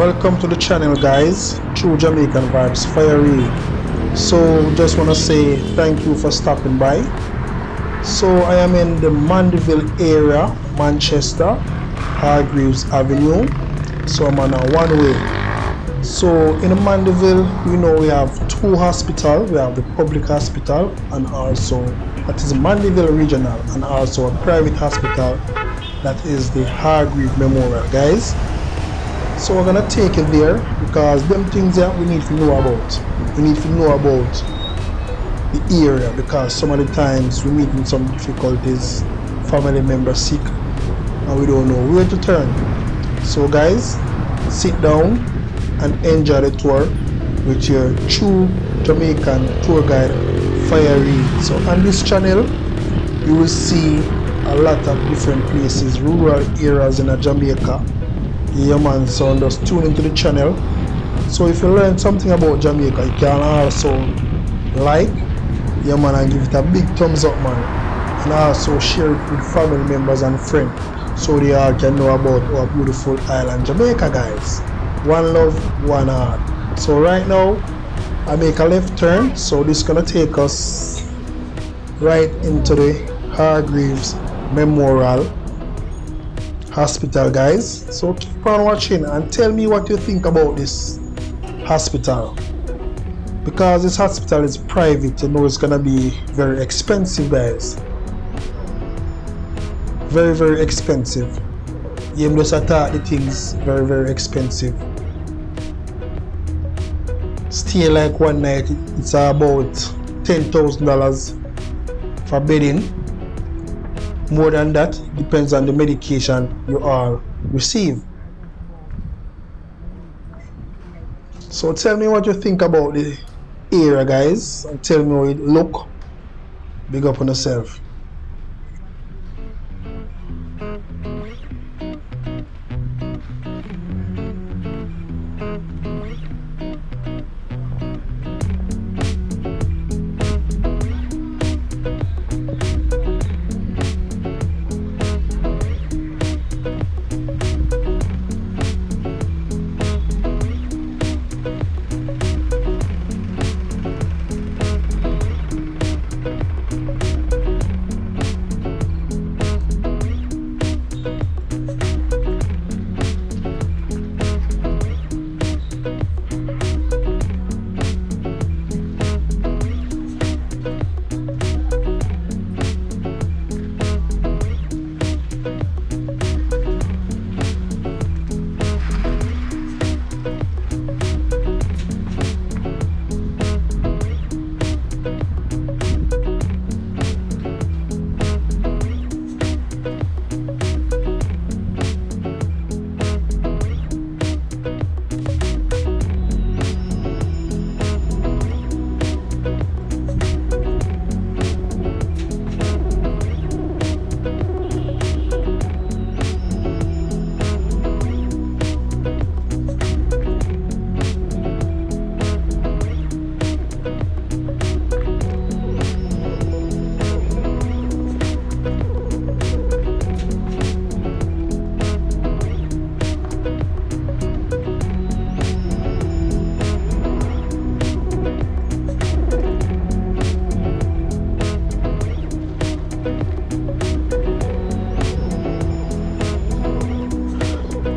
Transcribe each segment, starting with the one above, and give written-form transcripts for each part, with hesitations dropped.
Welcome to the channel, guys. True Jamaican Vibes Fiery. So just want to say thank you for stopping by. So I am in the Mandeville area, Manchester, Hargreaves Avenue. So I'm on a one way. So in the Mandeville, we have two hospitals. We have the public hospital and also that is Mandeville Regional, and also a private hospital that is the Hargreaves Memorial, guys. So we're gonna take it there because them things that we need to know about. We need to know about the area because some of the times we meet in some difficulties, family members sick, and we don't know where to turn. So guys, sit down and enjoy the tour with your true Jamaican tour guide, Fiery. So on this channel, you will see a lot of different places, rural areas in Jamaica. Yeah man, so just tune into the channel. So if you learn something about Jamaica, you can also like, yeah man, and give it a big thumbs up, man. And also share it with family members and friends so they all can know about our beautiful island Jamaica, guys. One love, one heart. So right now I make a left turn, so this is gonna take us right into the Hargreaves Memorial Hospital, guys. So keep on watching and tell me what you think about this hospital, because this hospital is private. It's gonna be very expensive, guys. Very expensive. You just attack the things very expensive. Stay like one night, it's about $10,000 for bedding. More than that, depends on the medication you all receive. So tell me what you think about the area, guys, and tell me how it look. Big up on yourself.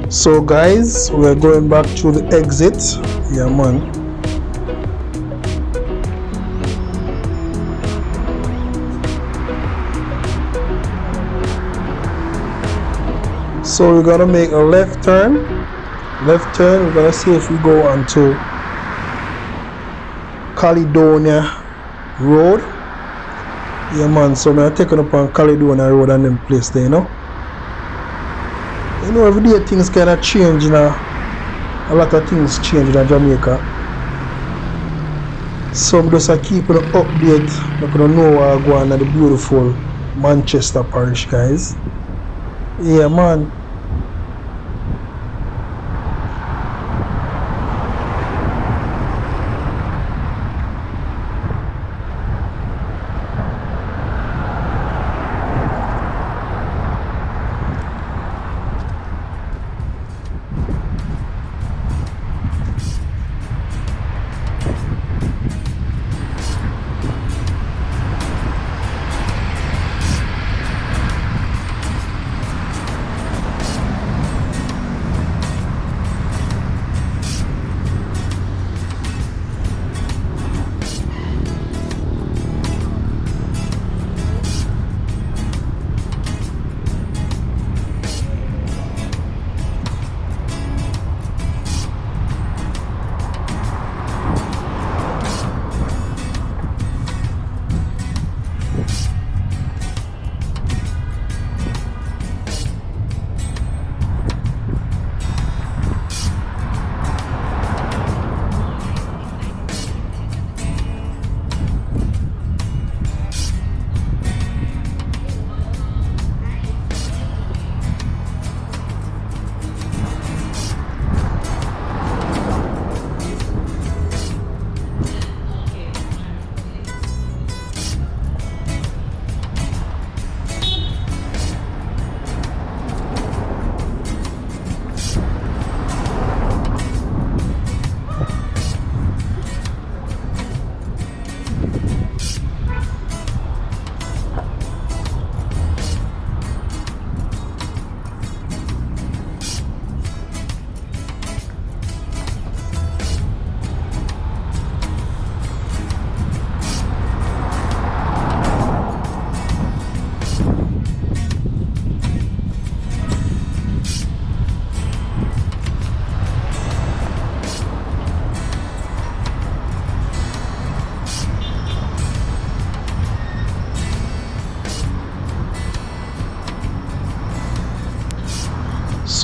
So guys, we're going back to the exit. Yeah man. So we're gonna make a left turn. We're gonna see if we go onto Caledonia Road. Yeah man, so we're taking up on Caledonia Road and them place there, every day things kind of change, a lot of things change in Jamaica. So I'm just keeping an update. I'm gonna know what I go on at the beautiful Manchester parish, guys. Yeah man.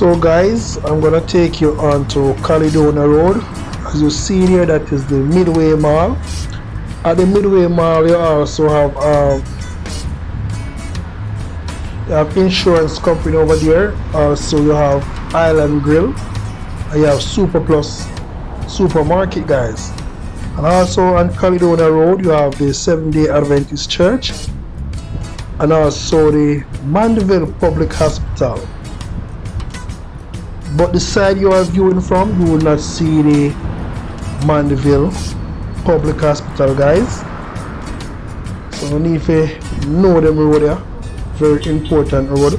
So guys, I'm gonna take you on to Caledonia Road. As you see here, that is the Midway Mall. At the Midway Mall, you also have insurance company over there. Also, you have Island Grill. And you have Super Plus supermarket, guys. And also on Caledonia Road, you have the Seventh-day Adventist Church, and also the Mandeville Public Hospital. But the side you are viewing from, you will not see the Mandeville Public Hospital, guys. So you need to know them road there. Very important road.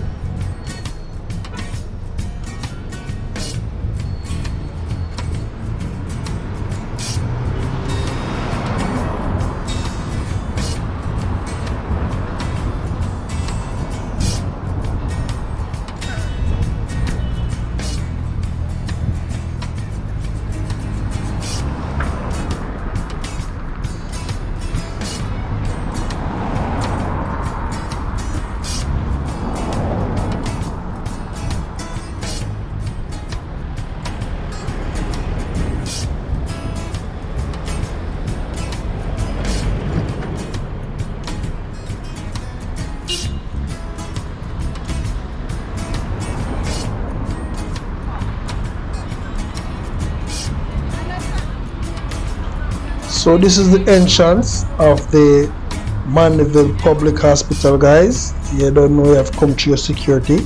So this is the entrance of the Mandeville Public Hospital, guys. You don't know you have come to your security.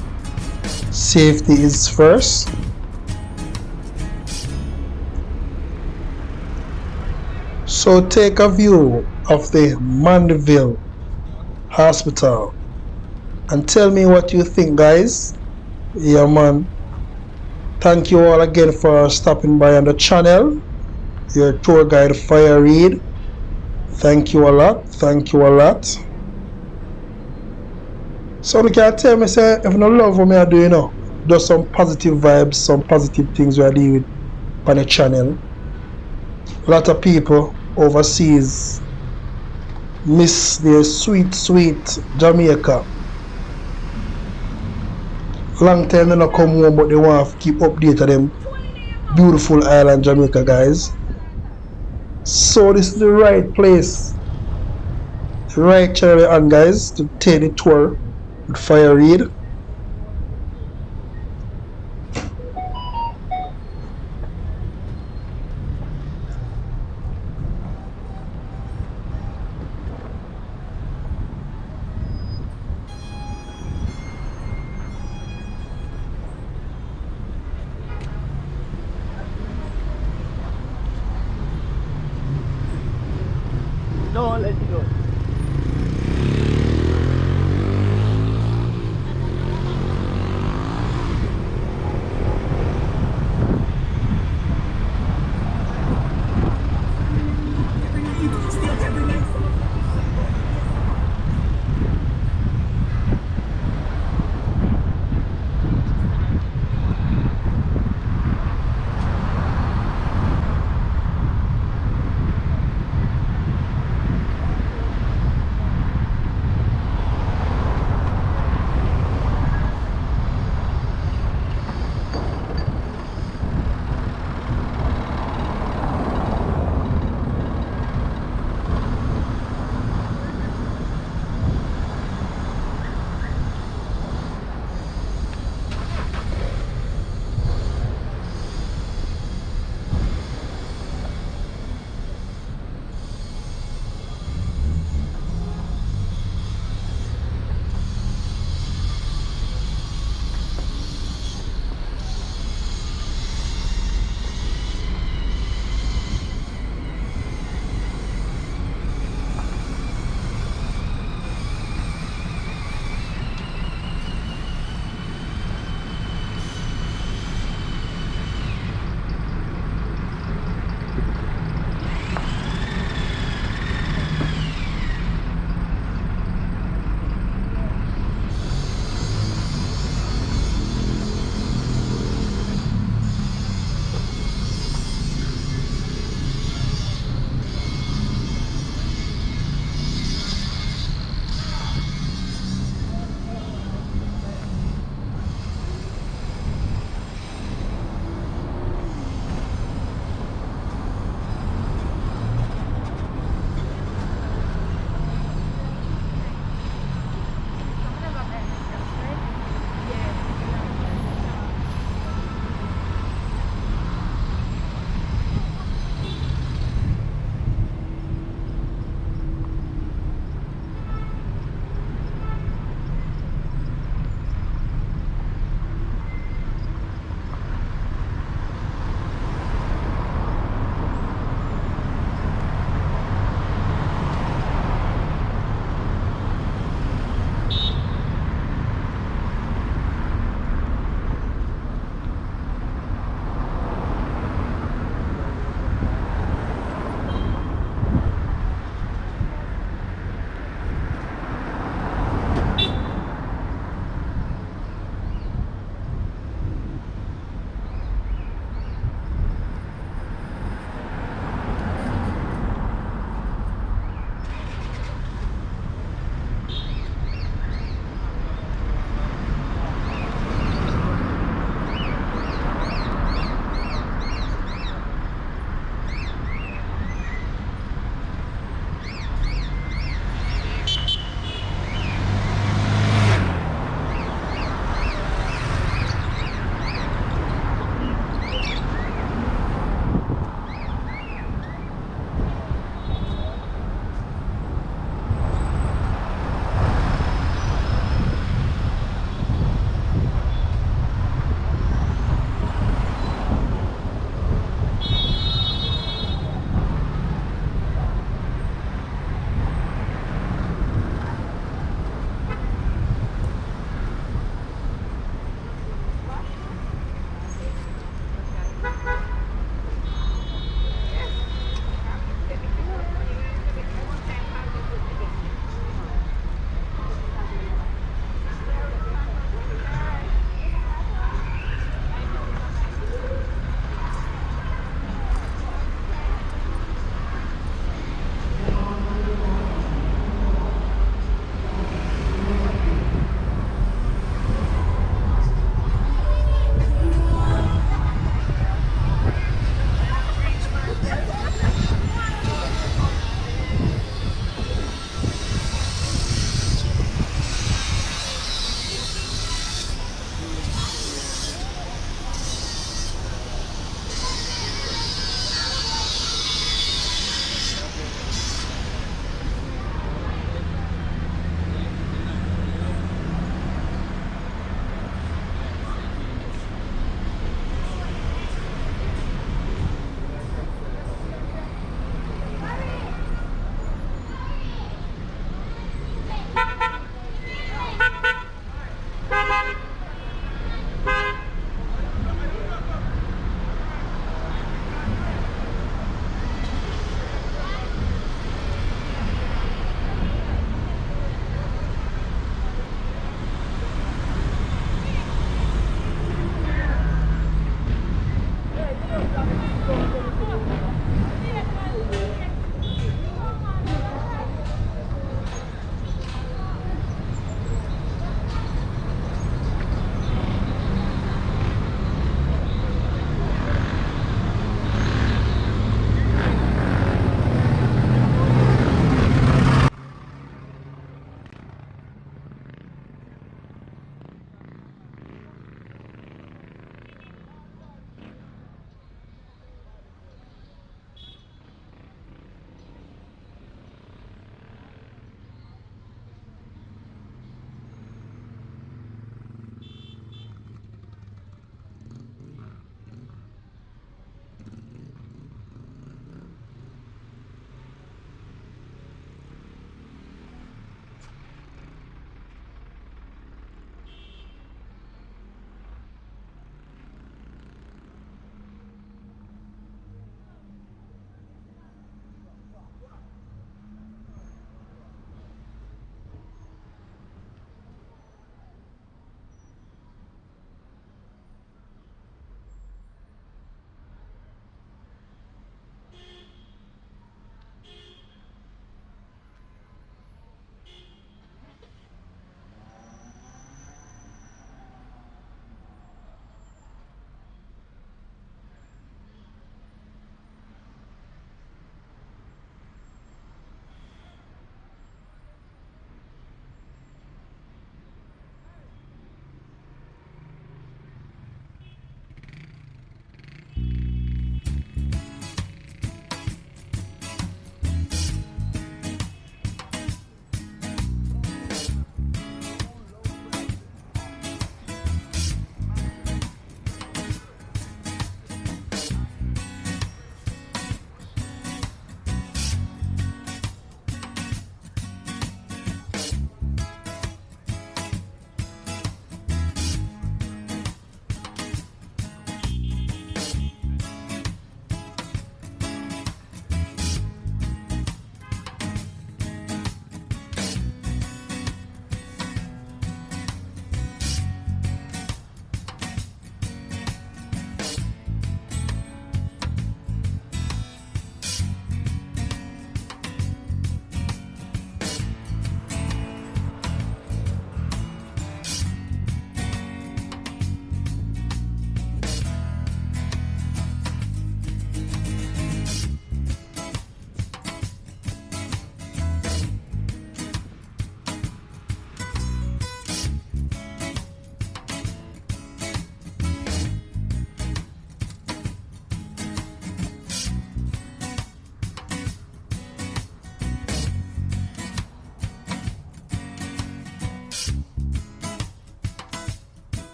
Safety is first. So take a view of the Mandeville Hospital and tell me what you think, guys. Yeah, man. Thank you all again for stopping by on the channel. Your tour guide Fire Reid. Thank you a lot. Thank you a lot. So you can tell me, say, if you don't love what I do, you know, just some positive vibes, some positive things we are doing on the channel. A lot of people overseas miss their sweet, sweet Jamaica. Long time they not come home, but they want to keep updating them beautiful island Jamaica, guys. So this is the right place, the right channel on, guys, to take the tour with Fire Reid. Don't let it go.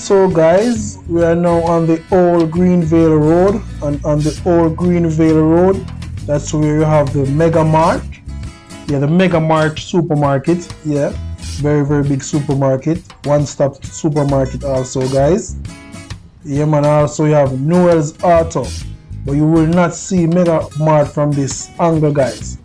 So guys, we are now on the Old Greenvale Road, and on the Old Greenvale Road, that's where you have the Mega Mart. Yeah, the Mega Mart supermarket. Yeah, very big supermarket, one-stop supermarket also, guys. Yeah man, also you have Noel's Auto, but you will not see Mega Mart from this angle, guys.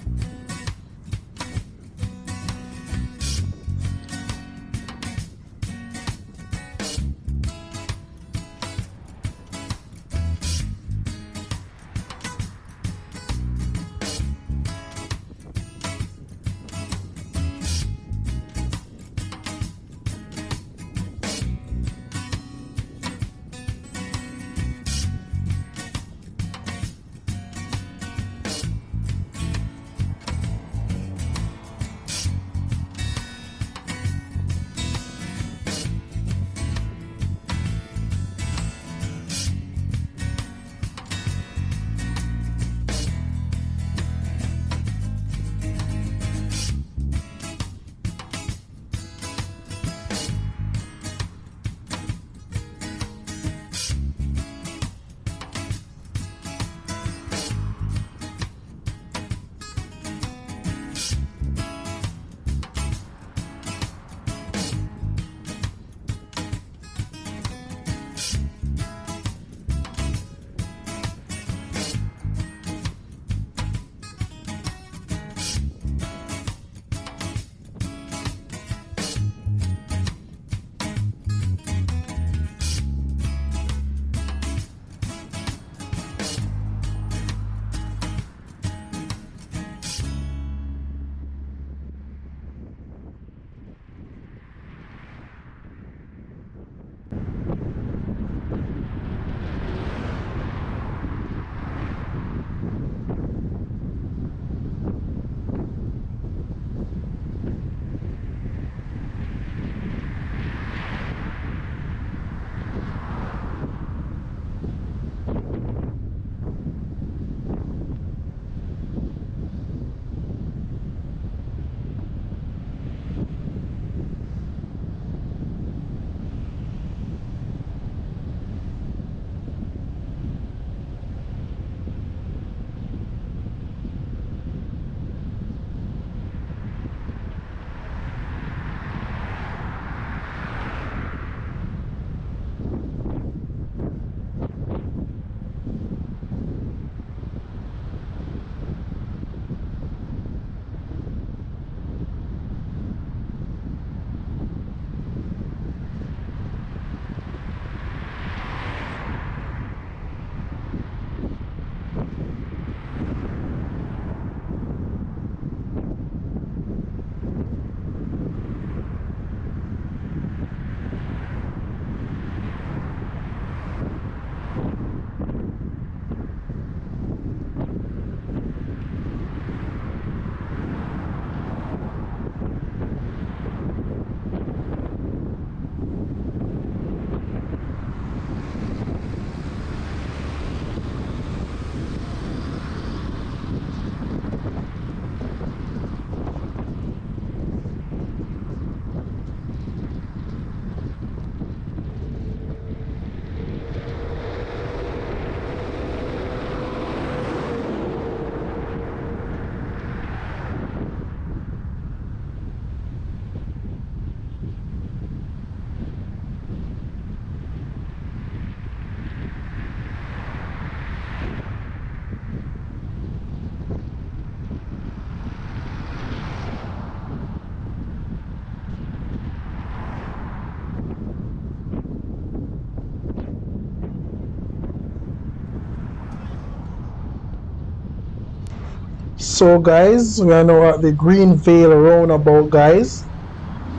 So guys, we are now at the Greenvale roundabout, guys.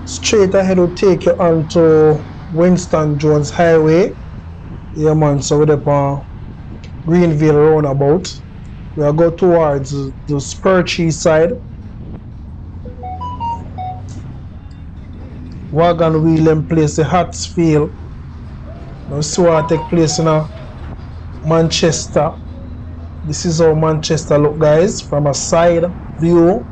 Straight ahead will take you onto Winston Jones Highway. Yeah man, so we're up on Greenvale roundabout. We'll go towards the Spurchie side. Wagon wheel in place, the Hatsfield. Now see what take place in Manchester. This is how Manchester look, guys, from a side view.